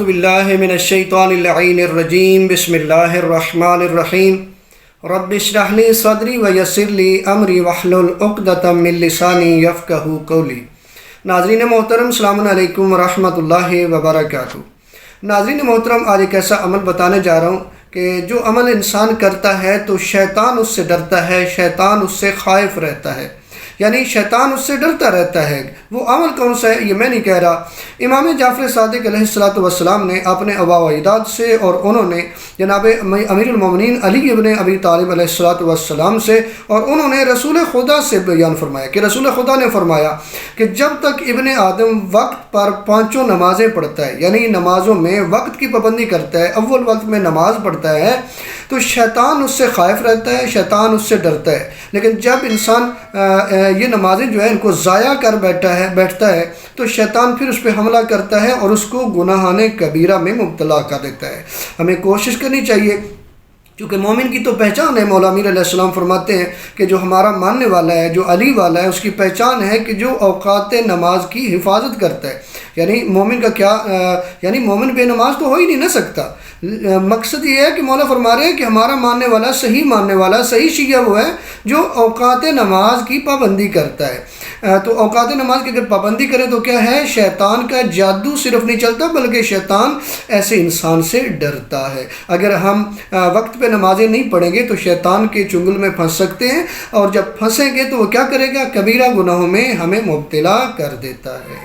باللہ من الشیطان اللعین الرجیم بسم اللہ الرحمن الرحیم رب اشرح لی صدری ویسر لی امری واحلل عقدۃ من لسانی یفقہوا قولی۔ ناظرین محترم السلام علیکم ورحمۃ اللہ وبرکاتہ۔ ناظرین محترم، آج ایک ایسا عمل بتانے جا رہا ہوں کہ جو عمل انسان کرتا ہے تو شیطان اس سے ڈرتا ہے، شیطان اس سے خائف رہتا ہے، یعنی شیطان اس سے ڈرتا رہتا ہے۔ وہ عمل کون سا ہے یہ میں نہیں کہہ رہا۔ امام جعفر صادق علیہ السلام نے اپنے آبا و اجداد سے اور انہوں نے جناب امیر المومنین علی ابن ابی طالب علیہ السلام سے اور انہوں نے رسول خدا سے بیان فرمایا کہ رسول خدا نے فرمایا کہ جب تک ابن آدم وقت پر پانچوں نمازیں پڑھتا ہے، یعنی نمازوں میں وقت کی پابندی کرتا ہے، اول وقت میں نماز پڑھتا ہے، تو شیطان اس سے خائف رہتا ہے، شیطان اس سے ڈرتا ہے۔ لیکن جب انسان یہ نمازیں جو ہے ان کو ضائع کر بیٹھتا ہے تو شیطان پھر اس پہ حملہ کرتا ہے اور اس کو گناہان کبیرہ میں مبتلا کر دیتا ہے۔ ہمیں کوشش کرنی چاہیے، کیونکہ مومن کی تو پہچان ہے، مولا امیر علیہ السلام فرماتے ہیں کہ جو ہمارا ماننے والا ہے، جو علی والا ہے، اس کی پہچان ہے کہ جو اوقات نماز کی حفاظت کرتا ہے۔ یعنی مومن کا کیا، یعنی مومن بے نماز تو ہو ہی نہیں نہ سکتا۔ مقصد یہ ہے کہ مولا فرما رہے ہیں کہ ہمارا ماننے والا، صحیح ماننے والا، صحیح شیعہ وہ ہے جو اوقات نماز کی پابندی کرتا ہے۔ تو اوقات نماز کی اگر پابندی کریں تو کیا ہے، شیطان کا جادو صرف نہیں چلتا بلکہ شیطان ایسے انسان سے ڈرتا ہے۔ اگر ہم وقت پہ نمازیں نہیں پڑھیں گے تو شیطان کے چنگل میں پھنس سکتے ہیں، اور جب پھنسیں گے تو وہ کیا کرے گا، کبیرہ گناہوں میں ہمیں مبتلا کر دیتا ہے۔